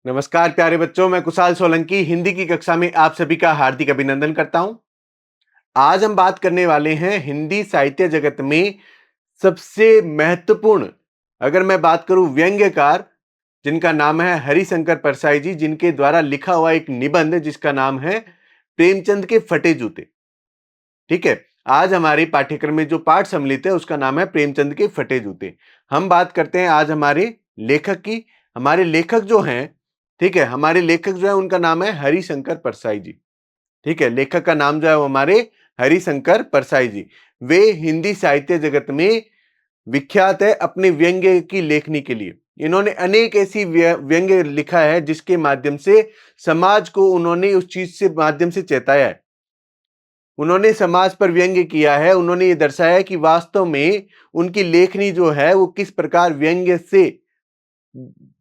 नमस्कार प्यारे बच्चों, मैं कुशाल सोलंकी हिंदी की कक्षा में आप सभी का हार्दिक अभिनंदन करता हूं। आज हम बात करने वाले हैं हिंदी साहित्य जगत में सबसे महत्वपूर्ण, अगर मैं बात करूं, व्यंग्यकार जिनका नाम है हरिशंकर परसाई जी, जिनके द्वारा लिखा हुआ एक निबंध जिसका नाम है प्रेमचंद के फटे जूते। ठीक है, आज हमारे पाठ्यक्रम में जो पाठ सम्मिलित है उसका नाम है प्रेमचंद के फटे जूते। हम बात करते हैं आज हमारे लेखक की। हमारे लेखक जो हैं, ठीक है, हमारे लेखक जो है उनका नाम है हरिशंकर परसाई जी। ठीक है, लेखक का नाम जो है वो हमारे हरिशंकर परसाई जी। वे हिंदी साहित्य जगत में विख्यात है अपने व्यंग्य की लेखनी के लिए। इन्होंने अनेक ऐसी व्यंग्य लिखा है जिसके माध्यम से समाज को उन्होंने उस चीज से माध्यम से चेताया है। उन्होंने समाज पर व्यंग्य किया है। उन्होंने ये दर्शाया है कि वास्तव में उनकी लेखनी जो है वो किस प्रकार व्यंग्य से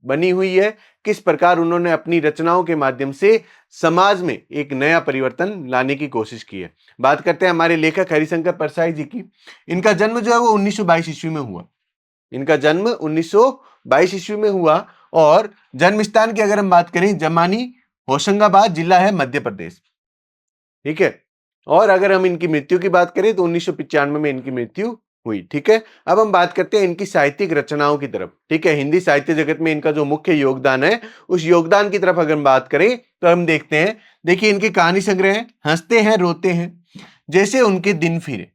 बनी हुई है, किस प्रकार उन्होंने अपनी रचनाओं के माध्यम से समाज में एक नया परिवर्तन लाने की कोशिश की है। बात करते हैं हमारे लेखक हरिशंकर परसाई जी की। इनका जन्म जो है वो 1922 ईस्वी में हुआ। इनका जन्म 1922 ईस्वी में हुआ और जन्म स्थान की अगर हम बात करें, जमानी होशंगाबाद जिला है, मध्य प्रदेश। ठीक है, और अगर हम इनकी मृत्यु की बात करें तो 1995 में इनकी मृत्यु हुई। ठीक है, अब हम बात करते हैं इनकी साहित्यिक रचनाओं की तरफ। ठीक है, हिंदी साहित्य जगत में इनका जो मुख्य योगदान है उस योगदान की तरफ अगर हम बात करें तो हम देखते हैं, देखिए इनके कहानी संग्रह है हंसते हैं रोते हैं, जैसे उनके दिन फिरे।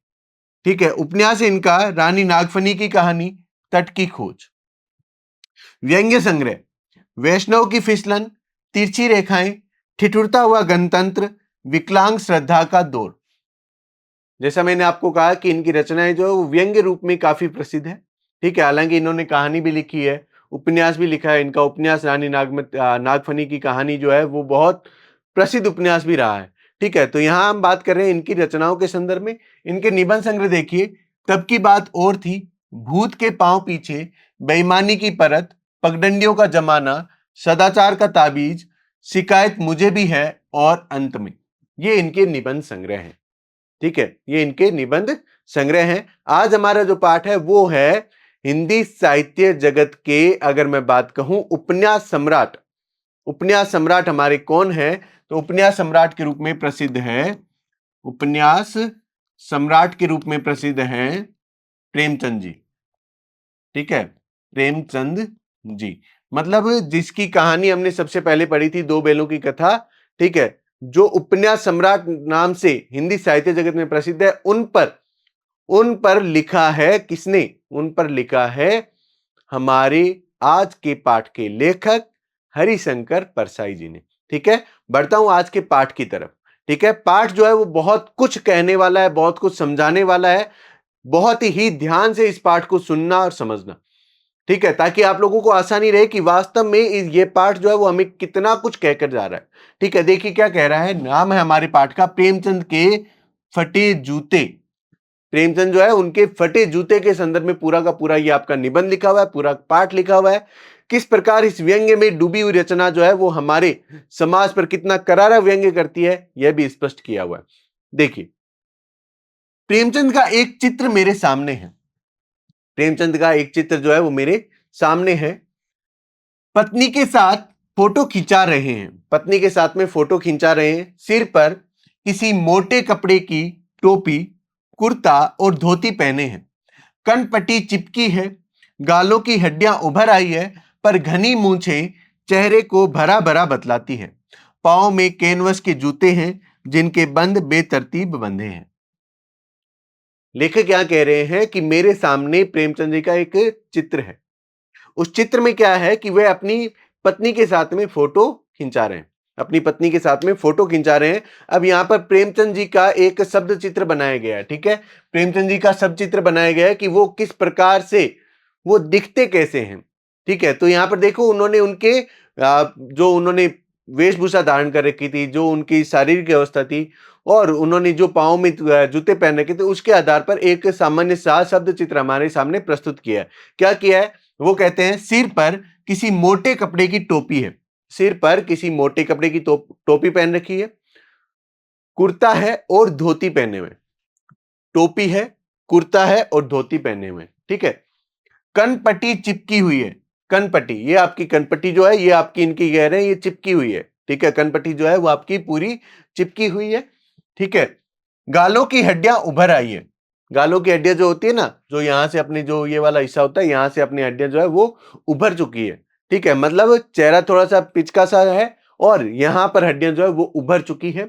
ठीक है, उपन्यास है इनका रानी नागफनी की कहानी, तट की खोज। व्यंग्य संग्रह वैष्णव की फिसलन, तिरछी रेखाएं, ठिठुरता हुआ गणतंत्र, विकलांग श्रद्धा का दौर। जैसा मैंने आपको कहा कि इनकी रचनाएं जो है वो व्यंग्य रूप में काफी प्रसिद्ध है। ठीक है, हालांकि इन्होंने कहानी भी लिखी है, उपन्यास भी लिखा है। इनका उपन्यास रानी नागफनी की कहानी जो है वो बहुत प्रसिद्ध उपन्यास भी रहा है। ठीक है, तो यहाँ हम बात कर रहे हैं इनकी रचनाओं के संदर्भ में। इनके निबंध संग्रह देखिए, तब की बात और थी, भूत के पांव पीछे, बेईमानी की परत, पगडंडियों का जमाना, सदाचार का ताबीज, शिकायत मुझे भी है और अंत में। ये इनके निबंध संग्रह हैं। ठीक है, ये इनके निबंध संग्रह हैं। आज हमारा जो पाठ है वो है हिंदी साहित्य जगत के, अगर मैं बात कहूं, उपन्यास सम्राट। उपन्यास सम्राट हमारे कौन है? तो उपन्यास सम्राट के रूप में प्रसिद्ध है, उपन्यास सम्राट के रूप में प्रसिद्ध हैं प्रेमचंद जी। ठीक है, प्रेमचंद जी, मतलब जिसकी कहानी हमने सबसे पहले पढ़ी थी, दो बैलों की कथा। ठीक है, जो उपन्यास सम्राट नाम से हिंदी साहित्य जगत में प्रसिद्ध है, उन पर लिखा है किसने? उन पर लिखा है हमारे आज के पाठ के लेखक हरिशंकर परसाई जी ने। ठीक है, बढ़ता हूं आज के पाठ की तरफ। ठीक है, पाठ जो है वो बहुत कुछ कहने वाला है, बहुत कुछ समझाने वाला है। बहुत ही ध्यान से इस पाठ को सुनना और समझना। ठीक है, ताकि आप लोगों को आसानी रहे कि वास्तव में ये पाठ जो है वो हमें कितना कुछ कहकर जा रहा है। ठीक है, देखिए क्या कह रहा है। नाम है हमारे पाठ का प्रेमचंद के फटे जूते। प्रेमचंद जो है उनके फटे जूते के संदर्भ में पूरा का पूरा ये आपका निबंध लिखा हुआ है, पूरा पाठ लिखा हुआ है। किस प्रकार इस व्यंग्य में डूबी हुई रचना जो है वो हमारे समाज पर कितना करारा व्यंग्य करती है, यह भी स्पष्ट किया हुआ है। देखिए, प्रेमचंद का एक चित्र मेरे सामने है। प्रेमचंद का एक चित्र जो है वो मेरे सामने है। पत्नी के साथ फोटो खिंचा रहे हैं, पत्नी के साथ में फोटो खिंचा रहे हैं। सिर पर किसी मोटे कपड़े की टोपी, कुर्ता और धोती पहने हैं। कनपट्टी चिपकी है, गालों की हड्डियां उभर आई है, पर घनी मूंछें चेहरे को भरा भरा बतलाती है। पांव में कैनवस के जूते हैं जिनके बंद बेतरतीब बंधे हैं। लेखक क्या कह रहे हैं कि मेरे सामने प्रेमचंद जी का एक चित्र है। उस चित्र में क्या है कि वे अपनी पत्नी के साथ में फोटो खिंचा रहे हैं, अपनी पत्नी के साथ में फोटो खिंचा रहे हैं। अब यहां पर प्रेमचंद जी का एक शब्द चित्र बनाया गया है। ठीक है, प्रेमचंद जी का शब्द चित्र बनाया गया है कि वो किस प्रकार से, वो दिखते कैसे हैं। ठीक है, तो यहां पर देखो उन्होंने उनके जो उन्होंने वेशभूषा धारण कर रखी थी, जो उनकी शारीरिक अवस्था थी, और उन्होंने जो पाँव में जूते पहन रखे थे, उसके आधार पर एक सामान्य सा शब्द चित्र हमारे सामने प्रस्तुत किया है। क्या किया है? वो कहते हैं सिर पर किसी मोटे कपड़े की टोपी है। सिर पर किसी मोटे कपड़े की टोपी पहन रखी है, कुर्ता है और धोती पहने हुए। टोपी है, कुर्ता है और धोती पहने हुए। ठीक है, कनपट्टी चिपकी हुई है। कनपट्टी, ये आपकी कनपट्टी जो है ये आपकी इनकी कह रहे हैं ये चिपकी हुई है, ठीक है। कनपट्टी जो है वो आपकी पूरी चिपकी हुई है, ठीक है। गालों की हड्डियां उभर आई है। गालों की हड्डियां जो होती है ना, जो यहां से अपनी जो ये वाला हिस्सा होता है यहां से अपनी हड्डियां जो है वो उभर चुकी है, ठीक है। मतलब चेहरा थोड़ा सा पिचका सा है और यहां पर हड्डियां जो है वो उभर चुकी है,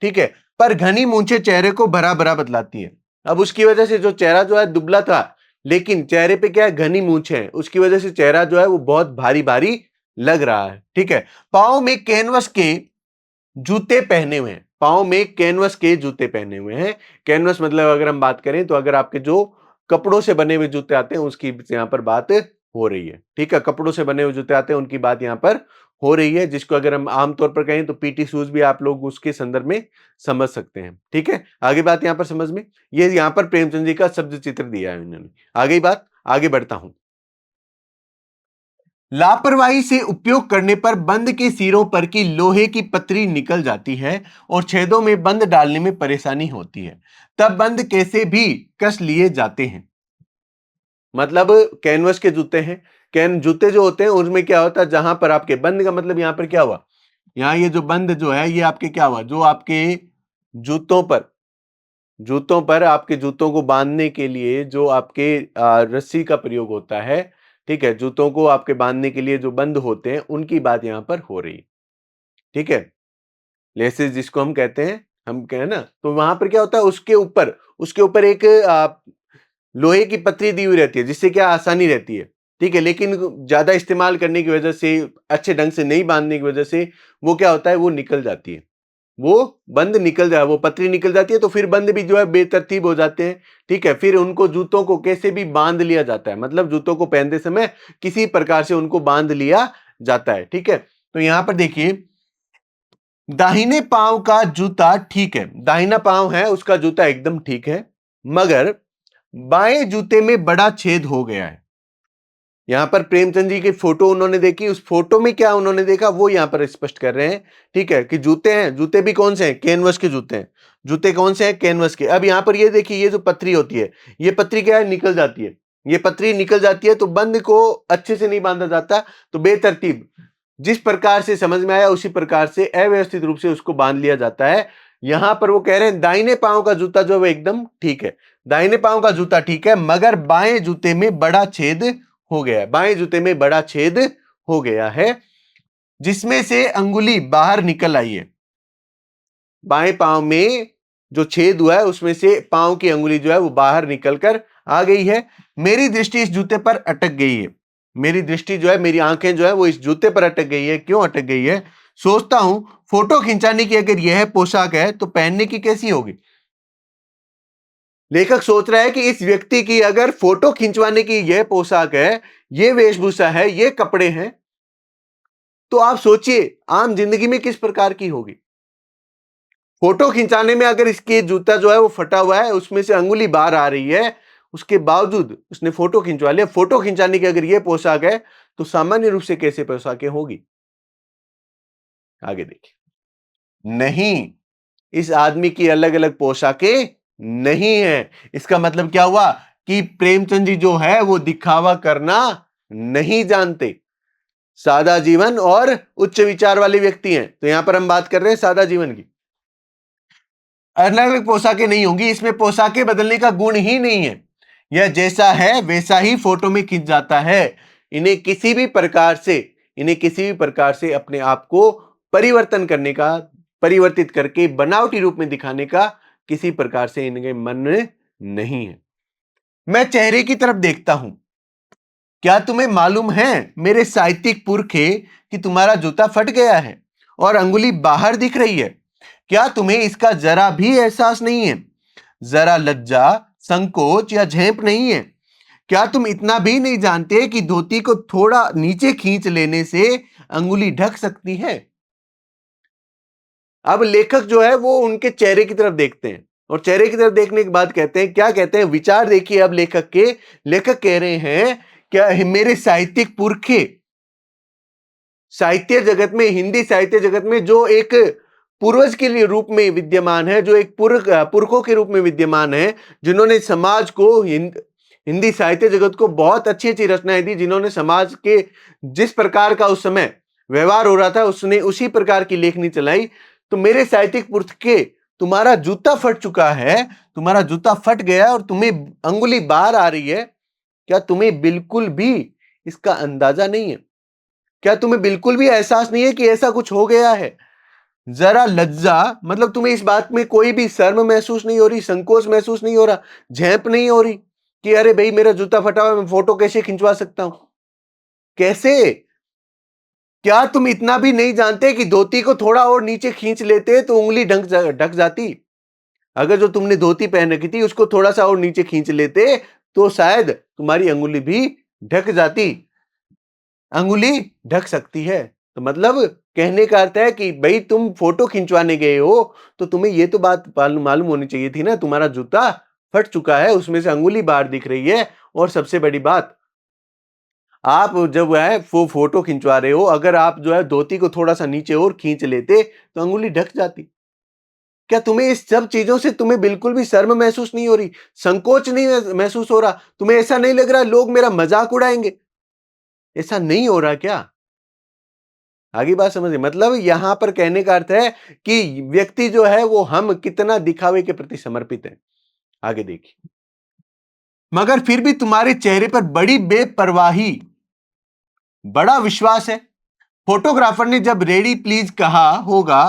ठीक है। पर घनी मूंछें चेहरे को भरा भरा बतलाती है। अब उसकी वजह से जो चेहरा जो है दुबला था, लेकिन चेहरे पे क्या है, घनी मूंछें हैं, उसकी वजह से चेहरा जो है वो बहुत भारी भारी लग रहा है, ठीक है। पांव में कैनवस के जूते पहने हुए हैं, पांव में कैनवस के जूते पहने हुए हैं। कैनवस मतलब अगर हम बात करें तो अगर आपके जो कपड़ों से बने हुए जूते आते हैं उसकी यहां पर बात हो रही है, ठीक है। कपड़ों से बने हुए जूते आते हैं उनकी बात यहां पर हो रही है, जिसको अगर हम आमतौर पर कहें तो पीटी शूज भी आप लोग उसके संदर्भ में समझ सकते हैं, ठीक है। आगे बात यहां पर समझ में, ये यहां पर प्रेमचंद जी का शब्द चित्र दिया है उन्होंने। आगे बात आगे बढ़ता हूं। लापरवाही से उपयोग करने पर बंद के सिरों पर की लोहे की पतरी निकल जाती है और छेदों में बंद डालने में परेशानी होती है। तब बंद कैसे भी कस लिए जाते हैं। मतलब कैनवस के जूते हैं, कैन जूते जो होते हैं उसमें क्या होता है, जहां पर आपके बंद का मतलब यहां पर क्या हुआ, यहां ये जो बंद जो है ये आपके क्या हुआ, जो आपके जूतों पर आपके जूतों को बांधने के लिए जो आपके रस्सी का प्रयोग होता है, ठीक है। जूतों को आपके बांधने के लिए जो बंद होते हैं उनकी बात यहां पर हो रही है, ठीक है। लेसेस जिसको हम कहते हैं, हम कहें ना, तो वहां पर क्या होता है, उसके ऊपर एक लोहे की पतरी दी हुई रहती है जिससे क्या आसानी रहती है, ठीक है। लेकिन ज्यादा इस्तेमाल करने की वजह से, अच्छे ढंग से नहीं बांधने की वजह से वो क्या होता है, वो निकल जाती है, वो बंद निकल जाए, वो पतरी निकल जाती है, तो फिर बंद भी जो है बेतरतीब हो जाते हैं, ठीक है। फिर उनको जूतों को कैसे भी बांध लिया जाता है, मतलब जूतों को पहनते समय किसी प्रकार से उनको बांध लिया जाता है, ठीक है। तो यहां पर देखिए, दाहिने पांव का जूता ठीक है, दाहिना पांव है उसका जूता एकदम ठीक है, मगर बाएं जूते में बड़ा छेद हो गया है। यहां पर प्रेमचंद जी की फोटो उन्होंने देखी, उस फोटो में क्या उन्होंने देखा वो यहां पर स्पष्ट कर रहे हैं, ठीक है। कि जूते हैं, जूते भी कौन से हैं, कैनवस के जूते हैं। जूते कौन से हैं, कैनवस के। अब यहां पर ये देखिए, ये जो पथरी होती है, ये पथरी क्या है, निकल जाती है। ये पथरी निकल जाती है तो बंद को अच्छे से नहीं बांधा जाता, तो बेतरतीब जिस प्रकार से समझ में आया उसी प्रकार से अव्यवस्थित रूप से उसको बांध लिया जाता है। यहां पर वो कह रहे हैं दाहिने पांव का जूता जो है एकदम ठीक है, दाहिने पांव का जूता ठीक है, मगर बाएं जूते में बड़ा छेद हो गया है, बाएं जूते में बड़ा छेद हो गया है जिसमें से अंगुली बाहर निकल आई है। बाएं पांव में जो छेद हुआ है उसमें से पांव की अंगुली जो है वो बाहर निकलकर आ गई है। मेरी दृष्टि इस जूते पर अटक गई है, मेरी दृष्टि जो है, मेरी आंखें जो है वो इस जूते पर अटक गई है। क्यों अटक गई है, सोचता हूं फोटो खिंचाने की अगर यह पोशाक है तो पहनने की कैसी होगी। लेखक सोच रहा है कि इस व्यक्ति की अगर फोटो खिंचवाने की यह पोशाक है, यह वेशभूषा है, ये कपड़े हैं, तो आप सोचिए आम जिंदगी में किस प्रकार की होगी। फोटो खिंचाने में अगर इसके जूता जो है वो फटा हुआ है, उसमें से अंगुली बाहर आ रही है, उसके बावजूद उसने फोटो खिंचवा लिया। फोटो खिंचाने की अगर ये पोशाक है तो सामान्य रूप से कैसे पोशाकें होगी। आगे देखिए, नहीं, इस आदमी की अलग अलग पोशाकें नहीं है। इसका मतलब क्या हुआ कि प्रेमचंद जी जो है वो दिखावा करना नहीं जानते, सादा जीवन और उच्च विचार वाले व्यक्ति हैं। तो यहां पर हम बात कर रहे हैं सादा जीवन की। अलग अलग पोशाकें नहीं होंगी, इसमें पोशाकें बदलने का गुण ही नहीं है, यह जैसा है वैसा ही फोटो में खिंच जाता है। इन्हें किसी भी प्रकार से, इन्हें किसी भी प्रकार से अपने आप को परिवर्तन करने का, परिवर्तित करके बनावटी रूप में दिखाने का किसी प्रकार से इनके मन में नहीं है। मैं चेहरे की तरफ देखता हूं, क्या तुम्हें मालूम है मेरे साहित्यिक पुरखे कि तुम्हारा जूता फट गया है और अंगुली बाहर दिख रही है। क्या तुम्हें इसका जरा भी एहसास नहीं है, जरा लज्जा, संकोच या झेप नहीं है। क्या तुम इतना भी नहीं जानते कि धोती को थोड़ा नीचे खींच लेने से अंगुली ढक सकती है। अब लेखक जो है वो उनके चेहरे की तरफ देखते हैं और चेहरे की तरफ देखने के बाद कहते हैं, क्या कहते हैं, विचार देखिए अब लेखक के। लेखक कह रहे हैं क्या मेरे साहित्यिक पुरखे, साहित्य जगत में, हिंदी साहित्य जगत में जो एक पूर्वज के लिए रूप में विद्यमान है, जो एक पुरखों के रूप में विद्यमान है, जिन्होंने समाज को हिंदी साहित्य जगत को बहुत अच्छी अच्छी रचनाएं दी, जिन्होंने समाज के जिस प्रकार का उस समय व्यवहार हो रहा था उसने उसी प्रकार की लेखनी चलाई। तो मेरे साहित्यिक पुरुष के तुम्हारा जूता फट चुका है, तुम्हारा जूता फट गया और तुम्हें अंगुली बाहर आ रही है। क्या तुम्हें बिल्कुल भी इसका अंदाजा नहीं है? क्या तुम्हें बिल्कुल भी एहसास नहीं है कि ऐसा कुछ हो गया है? जरा लज्जा, मतलब तुम्हें इस बात में कोई भी शर्म महसूस नहीं हो रही, संकोच महसूस नहीं हो रहा, झेप नहीं हो रही कि अरे भाई मेरा जूता फटा हुआ है, मैं फोटो कैसे खिंचवा सकता हूं? कैसे? क्या तुम इतना भी नहीं जानते कि धोती को थोड़ा और नीचे खींच लेते तो उंगली ढक जाती? अगर जो तुमने धोती पहन रखी थी उसको थोड़ा सा और नीचे खींच लेते तो शायद तुम्हारी अंगुली भी ढक जाती। अंगुली ढक सकती है। तो मतलब कहने का अर्थ है कि भाई तुम फोटो खिंचवाने गए हो तो तुम्हें ये तो बात मालूम होनी चाहिए थी ना, तुम्हारा जूता फट चुका है, उसमें से अंगुली बाहर दिख रही है। और सबसे बड़ी बात, आप जब है वो फोटो खिंचवा रहे हो, अगर आप जो है धोती को थोड़ा सा नीचे और खींच लेते तो अंगुली ढक जाती। क्या तुम्हें इस सब चीजों से तुम्हें बिल्कुल भी शर्म महसूस नहीं हो रही, संकोच नहीं महसूस हो रहा? तुम्हें ऐसा नहीं लग रहा लोग मेरा मजाक उड़ाएंगे? ऐसा नहीं हो रहा क्या? आगे बात समझिए, मतलब यहां पर कहने का अर्थ है कि व्यक्ति जो है वो हम कितना दिखावे के प्रति समर्पित है। आगे देखिए, मगर फिर भी तुम्हारे चेहरे पर बड़ी बेपरवाही, बड़ा विश्वास है। फोटोग्राफर ने जब रेडी प्लीज कहा होगा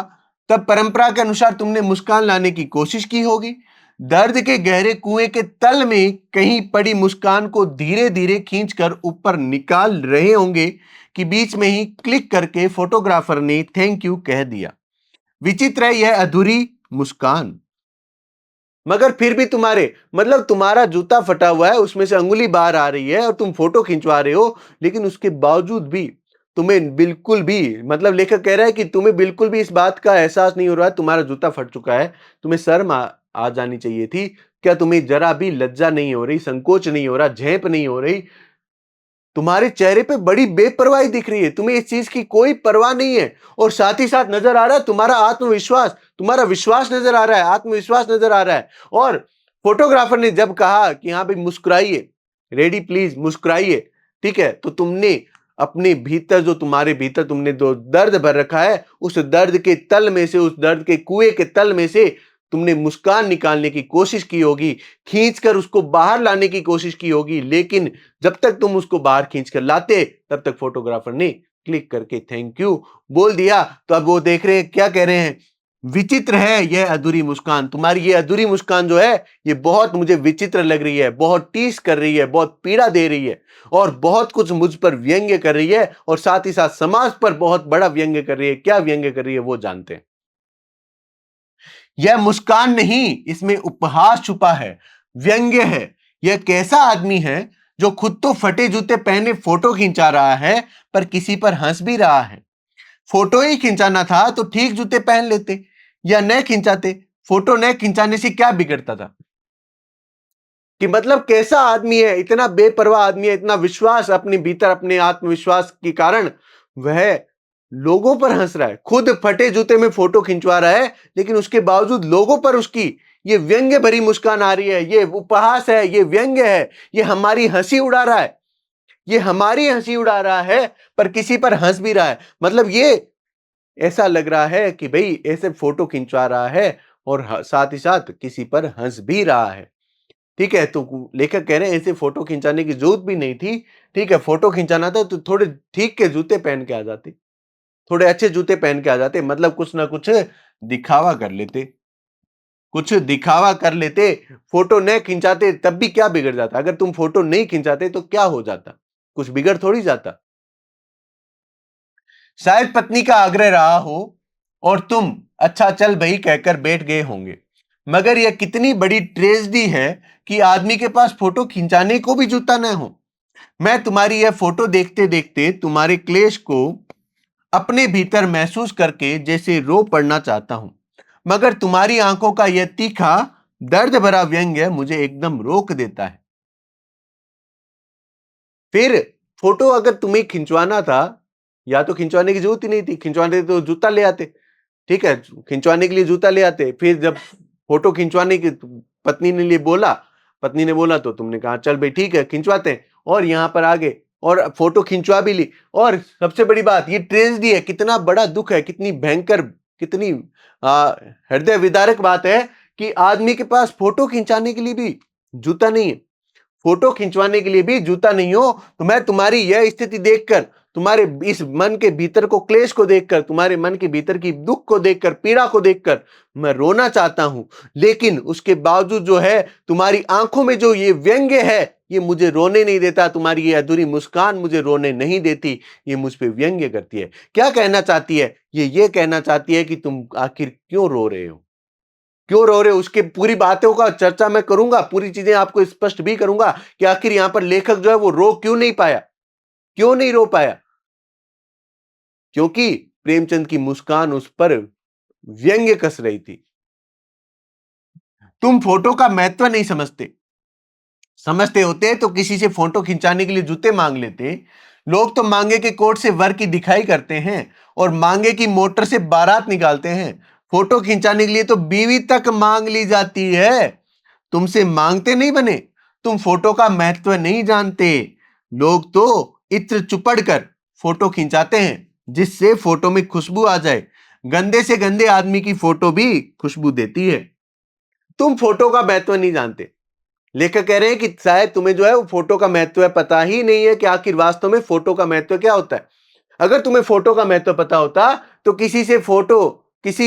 तब परंपरा के अनुसार तुमने मुस्कान लाने की कोशिश की होगी। दर्द के गहरे कुएं के तल में कहीं पड़ी मुस्कान को धीरे धीरे खींचकर ऊपर निकाल रहे होंगे कि बीच में ही क्लिक करके फोटोग्राफर ने थैंक यू कह दिया। विचित्र है यह अधूरी मुस्कान। मगर फिर भी तुम्हारे, मतलब तुम्हारा जूता फटा हुआ है, उसमें से अंगुली बाहर आ रही है और तुम फोटो खिंचवा रहे हो, लेकिन उसके बावजूद भी तुम्हें बिल्कुल भी, मतलब लेखक कह रहा है कि तुम्हें बिल्कुल भी इस बात का एहसास नहीं हो रहा है तुम्हारा जूता फट चुका है। तुम्हें शर्म आ जानी चाहिए थी। क्या तुम्हें जरा भी लज्जा नहीं हो रही, संकोच नहीं हो रहा, झेप नहीं हो रही? तुम्हारे चेहरे पे बड़ी बेपरवाही दिख रही है, तुम्हें इस चीज की कोई परवाह नहीं है। और साथ ही साथ नजर आ रहा है तुम्हारा आत्मविश्वास, तुम्हारा विश्वास नजर आ रहा है, आत्मविश्वास नजर आ रहा है। और फोटोग्राफर ने जब कहा कि हाँ भाई मुस्कुराइए, रेडी प्लीज मुस्कुराइए, ठीक है, तो तुमने अपने भीतर, जो तुम्हारे भीतर तुमने जो दर्द भर रखा है, उस दर्द के तल में से, उस दर्द के कुएं के तल में से तुमने मुस्कान निकालने की कोशिश की होगी, खींचकर उसको बाहर लाने की कोशिश की होगी। लेकिन जब तक तुम उसको बाहर खींच कर लाते तब तक फोटोग्राफर ने क्लिक करके थैंक यू बोल दिया। तो अब वो देख रहे हैं, क्या कह रहे हैं, विचित्र है यह अधूरी मुस्कान। तुम्हारी ये अधूरी मुस्कान जो है ये बहुत मुझे विचित्र लग रही है, बहुत टीस कर रही है, बहुत पीड़ा दे रही है और बहुत कुछ मुझ पर व्यंग्य कर रही है और साथ ही साथ समाज पर बहुत बड़ा व्यंग्य कर रही है। क्या व्यंग्य कर रही है वो जानते हैं। यह मुस्कान नहीं, इसमें उपहास छुपा है, व्यंग्य है। यह कैसा आदमी है जो खुद तो फटे जूते पहने फोटो खिंचा रहा है पर किसी पर हंस भी रहा है। फोटो ही खिंचाना था तो ठीक जूते पहन लेते या न खिंचाते। फोटो न खिंचाने से क्या बिगड़ता था? कि मतलब कैसा आदमी है, इतना बेपरवाह आदमी है, इतना विश्वास अपने भीतर, अपने आत्मविश्वास के कारण वह लोगों पर हंस रहा है। खुद फटे जूते में फोटो खिंचवा रहा है लेकिन उसके बावजूद लोगों पर उसकी ये व्यंग्य भरी मुस्कान आ रही है, ये उपहास है, ये व्यंग्य है, ये हमारी हंसी उड़ा रहा है, ये हमारी हंसी उड़ा रहा है पर किसी पर हंस भी रहा है। मतलब ये ऐसा लग रहा है कि भाई ऐसे फोटो खिंचवा रहा है और साथ ही साथ किसी पर हंस भी रहा है। ठीक है, तो लेखक कह रहे हैं ऐसे फोटो खिंचाने की जरूरत भी नहीं थी। ठीक है, फोटो खिंचाना था तो थोड़े ठीक के जूते पहन के आ जाते, थोड़े अच्छे जूते पहन के आ जाते, मतलब कुछ ना कुछ दिखावा कर लेते, कुछ दिखावा कर लेते। फोटो न खिंचाते तब भी क्या बिगड़ जाता? अगर तुम फोटो नहीं खिंचाते तो क्या हो जाता? कुछ बिगड़ थोड़ी जाता। शायद पत्नी का आग्रह रहा हो और तुम अच्छा चल भाई कहकर बैठ गए होंगे। मगर यह कितनी बड़ी ट्रेजेडी है कि आदमी के पास फोटो खिंचाने को भी जूता न हो। मैं तुम्हारी यह फोटो देखते देखते तुम्हारे क्लेश को अपने भीतर महसूस करके जैसे रो पड़ना चाहता हूं, मगर तुम्हारी आंखों का यह तीखा दर्द भरा व्यंग्य मुझे एकदम रोक देता है। फिर फोटो अगर तुम्हें खिंचवाना था, या तो खिंचवाने की जरूरत ही नहीं थी, खिंचवाने तो जूता ले आते। ठीक है, खिंचवाने के लिए जूता ले आते। फिर जब फोटो खिंचवाने की पत्नी ने लिए बोला, पत्नी ने बोला तो तुमने कहा चल भाई ठीक है खिंचवाते हैं, और यहां पर आ गए और फोटो खिंचवा भी ली। और सबसे बड़ी बात, ये ट्रेजेडी है, कितना बड़ा दुख है, कितनी भयंकर, कितनी हृदय विदारक बात है कि आदमी के पास फोटो खिंचाने के लिए भी जूता नहीं है, फोटो खिंचवाने के लिए भी जूता नहीं हो। तो मैं तुम्हारी यह स्थिति देखकर, तुम्हारे इस मन के भीतर को, क्लेश को देखकर, तुम्हारे मन के भीतर की दुख को देखकर, पीड़ा को देखकर मैं रोना चाहता हूं, लेकिन उसके बावजूद जो है तुम्हारी आंखों में जो ये व्यंग्य है ये मुझे रोने नहीं देता, तुम्हारी ये अधूरी मुस्कान मुझे रोने नहीं देती, ये मुझ पे व्यंग्य करती है। क्या कहना चाहती है ये कहना चाहती है कि तुम आखिर क्यों रो रहे हो, क्यों रो रहे हो। उसके पूरी बातों का चर्चा मैं करूंगा, पूरी चीजें आपको स्पष्ट भी करूंगा कि आखिर यहां पर लेखक जो है वो रो क्यों नहीं पाया, क्यों नहीं रो पाया। क्योंकि प्रेमचंद की मुस्कान उस पर व्यंग्य कस रही थी। तुम फोटो का महत्व नहीं समझते, समझते होते तो किसी से फोटो खिंचाने के लिए जूते मांग लेते। लोग तो मांगे के कोट से वर की दिखाई करते हैं और मांगे की मोटर से बारात निकालते हैं। फोटो खिंचाने के लिए तो बीवी तक मांग ली जाती है। तुमसे मांगते नहीं बने, तुम फोटो का महत्व नहीं जानते। लोग तो इत्र चुपड़ कर फोटो खिंचाते हैं जिससे फोटो में खुशबू आ जाए। गंदे से गंदे आदमी की फोटो भी खुशबू देती है। तुम फोटो का महत्व नहीं जानते। लेखक कह रहे हैं कि शायद तुम्हें जो है वो फोटो का महत्व है, पता ही नहीं है कि आखिर वास्तव में फोटो का महत्व क्या होता है। अगर तुम्हें फोटो का महत्व पता होता तो किसी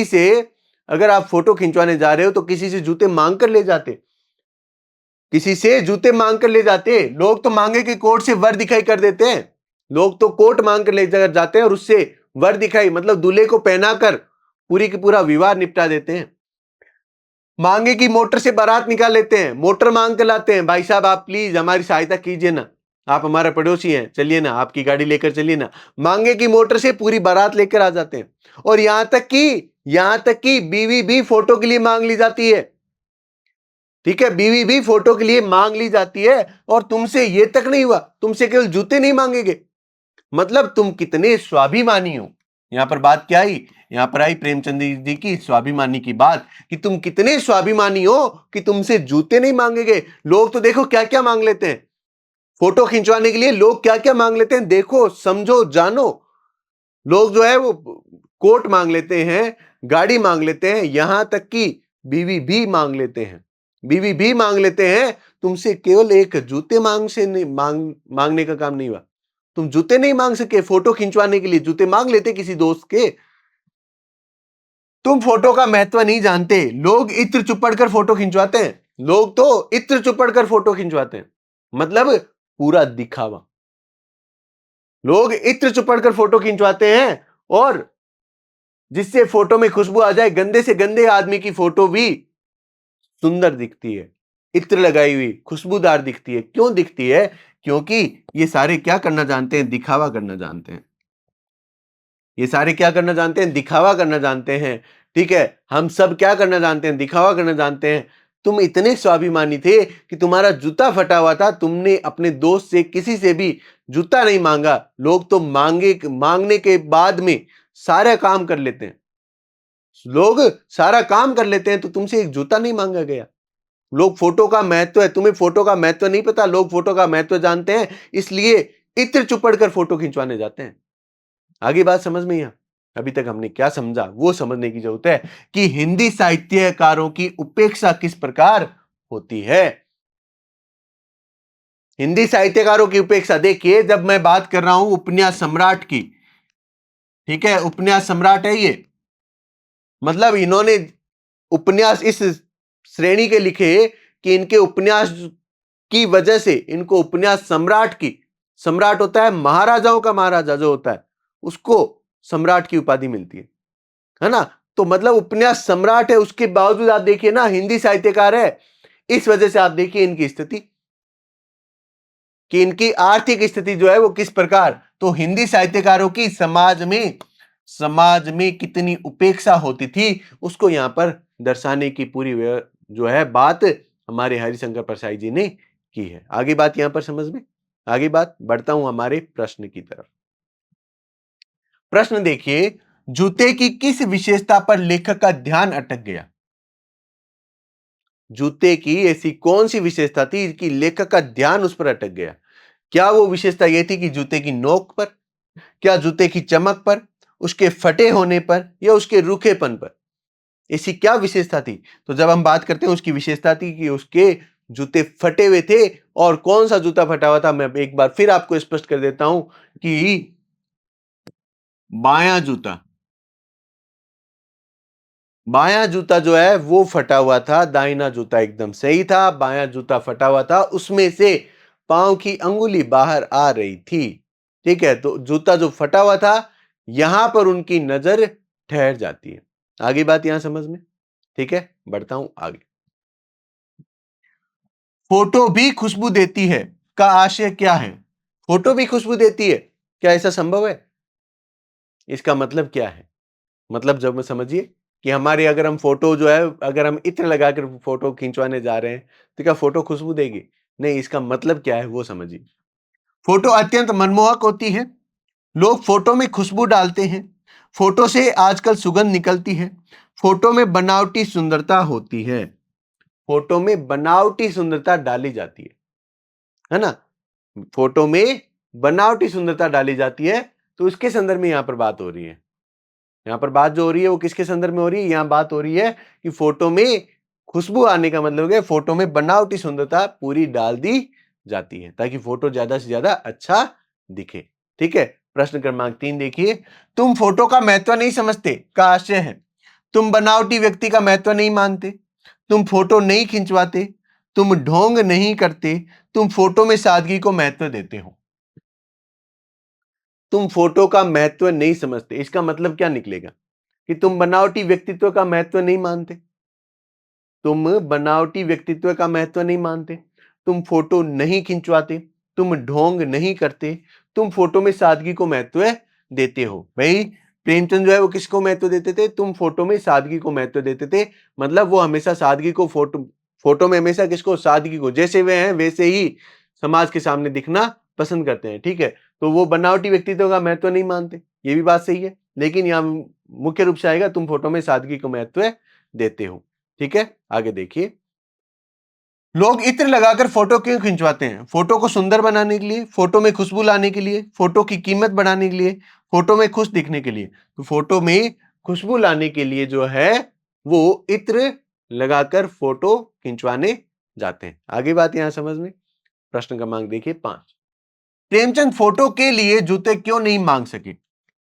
से अगर आप फोटो खिंचवाने जा रहे हो तो किसी से जूते मांग कर ले जाते, किसी से जूते मांग कर ले जाते। लोग तो मांगे कि कोट से वर दिखाई कर देते हैं, लोग तो कोट मांग कर ले जाते हैं और उससे वर दिखाई मतलब दूल्हे को पहनाकर पूरी की पूरा विवाह निपटा देते हैं। मांगे की मोटर से बारात निकाल लेते हैं, मोटर मांग कर लाते हैं, भाई साहब आप प्लीज हमारी सहायता कीजिए ना, आप हमारे पड़ोसी हैं, चलिए ना, आपकी गाड़ी लेकर चलिए ना। मांगे की मोटर से पूरी बारात लेकर आ जाते हैं। और यहां तक कि बीवी भी फोटो के लिए मांग ली जाती है। ठीक है, बीवी भी फोटो के लिए मांग ली जाती है। और तुमसे ये तक नहीं हुआ, तुमसे केवल जूते नहीं मांगेंगे, मतलब तुम कितने स्वाभिमानी हो। यहां पर बात क्या आई, यहां पर आई प्रेमचंद जी की स्वाभिमानी की बात कि तुम कितने स्वाभिमानी हो कि तुमसे जूते नहीं मांगेंगे। लोग तो देखो क्या क्या मांग लेते हैं फोटो खिंचवाने के लिए, लोग क्या क्या मांग लेते हैं, देखो समझो जानो। लोग जो है वो कोट मांग लेते हैं, गाड़ी मांग लेते हैं, यहां तक कि बीवी भी मांग लेते हैं, बीवी भी मांग लेते हैं। तुमसे केवल एक जूते मांगने का काम नहीं हुआ। तुम जूते नहीं मांग सके, फोटो खिंचवाने के लिए जूते मांग लेते किसी दोस्त के। तुम फोटो का महत्व नहीं जानते। लोग इत्र चुपड़ कर फोटो खिंचवाते हैं, लोग तो इत्र चुपड़ कर फोटो खिंचवाते हैं, मतलब पूरा दिखावा। लोग इत्र चुपड़ कर फोटो खिंचवाते हैं और जिससे फोटो में खुशबू आ जाए। गंदे से गंदे आदमी की फोटो भी सुंदर दिखती है, इत्र लगाई हुई खुशबूदार दिखती है। क्यों दिखती है? क्योंकि ये सारे क्या करना जानते हैं, दिखावा करना जानते हैं। ये सारे क्या करना जानते हैं, दिखावा करना जानते हैं। ठीक है, हम सब क्या करना जानते हैं, दिखावा करना जानते हैं। तुम इतने स्वाभिमानी थे कि तुम्हारा जूता फटा हुआ था, तुमने अपने दोस्त से किसी से भी जूता नहीं मांगा। लोग तो मांगने के बाद में सारे काम कर लेते हैं, लोग सारा काम कर लेते हैं, तो तुमसे एक जूता नहीं मांगा गया। लोग फोटो का महत्व है, तुम्हें फोटो का महत्व नहीं पता, लोग फोटो का महत्व जानते हैं, इसलिए इत्र चुपड़ कर फोटो खिंचवाने जाते हैं। आगे बात समझ में आई? अभी तक हमने क्या समझा वो समझने की जरूरत है कि हिंदी साहित्यकारों की उपेक्षा किस प्रकार होती है। हिंदी साहित्यकारों की उपेक्षा देखिए, जब मैं बात कर रहा हूं उपन्यास सम्राट की, ठीक है, उपन्यास सम्राट है ये, मतलब इन्होंने उपन्यास इस श्रेणी के लिखे कि इनके उपन्यास की वजह से इनको उपन्यास सम्राट की, सम्राट होता है महाराजाओं का महाराजा जो होता है, उसको सम्राट की उपाधि मिलती है ना। तो मतलब उपन्यास सम्राट है, उसके बावजूद आप देखिए ना हिंदी साहित्यकार है। इस वजह से आप देखिए इनकी स्थिति, कि इनकी आर्थिक स्थिति जो है वो किस प्रकार। तो हिंदी साहित्यकारों की समाज में कितनी उपेक्षा होती थी, उसको यहां पर दर्शाने की पूरी जो है बात हमारे हरिशंकर परसाई जी ने की है। आगे बात यहां पर समझ में, आगे बात बढ़ता हूं हमारे प्रश्न की तरफ। प्रश्न देखिए, जूते की किस विशेषता पर लेखक का ध्यान अटक गया? जूते की ऐसी कौन सी विशेषता थी कि लेखक का ध्यान उस पर अटक गया? क्या वो विशेषता यह थी कि जूते की नोक पर, क्या जूते की चमक पर, उसके फटे होने पर, या उसके रूखेपन पर? ऐसी क्या विशेषता थी? तो जब हम बात करते हैं उसकी विशेषता थी कि उसके जूते फटे हुए थे। और कौन सा जूता फटा हुआ था, मैं एक बार फिर आपको स्पष्ट कर देता हूं कि बायां जूता, बायां जूता जो है वो फटा हुआ था, दाहिना जूता एकदम सही था, बायां जूता फटा हुआ था, उसमें से पांव की अंगुली बाहर आ रही थी। ठीक है, तो जूता जो फटा हुआ था, यहां पर उनकी नजर ठहर जाती है। आगे बात यहां समझ में? ठीक है, बढ़ता हूं आगे। फोटो भी खुशबू देती है का आशय क्या है? फोटो भी खुशबू देती है, क्या ऐसा संभव है? इसका मतलब क्या है? मतलब जब में समझिए कि हमारी अगर हम फोटो जो है, अगर हम इत्र लगाकर फोटो खिंचवाने जा रहे हैं, तो क्या फोटो खुशबू देगी? नहीं, इसका मतलब क्या है वो समझिए। फोटो अत्यंत मनमोहक होती है, लोग फोटो में खुशबू डालते हैं, फोटो से आजकल सुगंध निकलती है, फोटो में बनावटी सुंदरता होती है, फोटो में बनावटी सुंदरता डाली जाती है ना? फोटो में बनावटी सुंदरता डाली जाती है, तो उसके संदर्भ में यहां पर बात हो रही है। यहां पर बात जो हो रही है वो किसके संदर्भ में हो रही है? यहां बात हो रही है कि फोटो में खुशबू आने का मतलब है फोटो में बनावटी सुंदरता पूरी डाल दी जाती है ताकि फोटो ज्यादा से ज्यादा अच्छा दिखे। ठीक है, प्रश्न क्रमांक 3 देखिए। तुम फोटो का महत्व नहीं समझते का आशय है, तुम बनावटी व्यक्ति का महत्व नहीं मानते, तुम फोटो नहीं खिंचवाते, तुम ढोंग नहीं करते, तुम फोटो में सादगी को महत्व देते हो। तुम फोटो का महत्व नहीं समझते, इसका मतलब क्या निकलेगा कि तुम बनावटी व्यक्तित्व का महत्व नहीं मानते, तुम बनावटी व्यक्तित्व का महत्व नहीं मानते, तुम फोटो नहीं खिंचवाते, तुम ढोंग नहीं करते, तुम फोटो में सादगी को महत्व देते हो। भाई प्रेमचंद जो है वो किसको महत्व देते थे? तुम फोटो में सादगी को महत्व देते थे। मतलब वो हमेशा सादगी को फोटो फोटो में हमेशा किसको? सादगी को, जैसे वे हैं वैसे ही समाज के सामने दिखना पसंद करते हैं। ठीक है, तो वो बनावटी व्यक्तित्व का महत्व नहीं मानते, ये भी बात सही है, लेकिन यहाँ मुख्य रूप से आएगा तुम फोटो में सादगी को महत्व देते हो। ठीक है, आगे देखिए। लोग इत्र लगाकर फोटो क्यों खिंचवाते हैं? फोटो को सुंदर बनाने के लिए, फोटो में खुशबू लाने के लिए, फोटो की कीमत बढ़ाने के लिए, फोटो में खुश दिखने के लिए। तो फोटो में खुशबू लाने के लिए जो है वो इत्र लगाकर फोटो खिंचवाने जाते हैं। आगे बात यहां समझ में? प्रश्न क्रमांक देखिए 5। प्रेमचंद फोटो के लिए जूते क्यों नहीं मांग सके?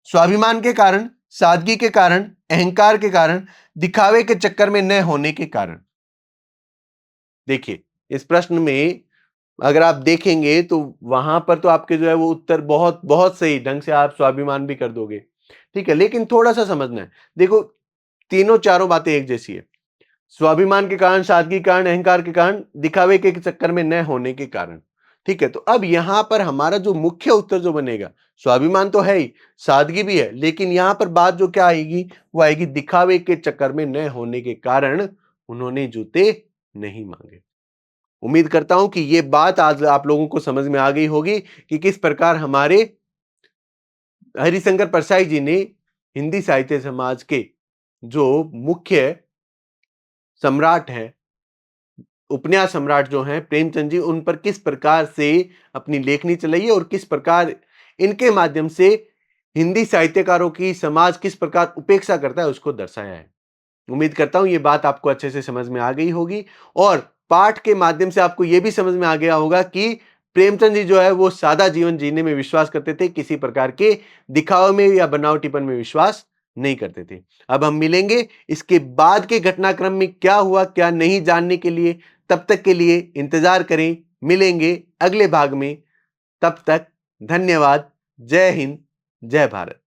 स्वाभिमान के कारण, सादगी के कारण, अहंकार के कारण, दिखावे के चक्कर में न होने के कारण। देखिए, इस प्रश्न में अगर आप देखेंगे तो वहां पर तो आपके जो है वो उत्तर बहुत बहुत सही ढंग से आप स्वाभिमान भी कर दोगे। ठीक है, लेकिन थोड़ा सा समझना है। देखो, तीनों चारों बातें एक जैसी है। स्वाभिमान के कारण, सादगी के कारण, अहंकार के कारण, दिखावे के चक्कर में न होने के कारण। ठीक है, तो अब यहां पर हमारा जो मुख्य उत्तर जो बनेगा, स्वाभिमान तो है ही, सादगी भी है, लेकिन यहां पर बात जो क्या आएगी, वो आएगी दिखावे के चक्कर में न होने के कारण उन्होंने जूते नहीं मांगे। उम्मीद करता हूं कि ये बात आज आप लोगों को समझ में आ गई होगी कि किस प्रकार हमारे हरिशंकर परसाई जी ने हिंदी साहित्य समाज के जो मुख्य सम्राट है, उपन्यास सम्राट जो हैं प्रेमचंद जी, उन पर किस प्रकार से अपनी लेखनी चलाई है और किस प्रकार इनके माध्यम से हिंदी साहित्यकारों की समाज किस प्रकार उपेक्षा करता है उसको दर्शाया है। उम्मीद करता हूं ये बात आपको अच्छे से समझ में आ गई होगी और पाठ के माध्यम से आपको यह भी समझ में आ गया होगा कि प्रेमचंद जी जो है वो सादा जीवन जीने में विश्वास करते थे, किसी प्रकार के दिखावे में या बनावटीपन में विश्वास नहीं करते थे। अब हम मिलेंगे इसके बाद के घटनाक्रम में क्या हुआ क्या नहीं जानने के लिए। तब तक के लिए इंतजार करें, मिलेंगे अगले भाग में। तब तक धन्यवाद। जय हिंद, जय भारत।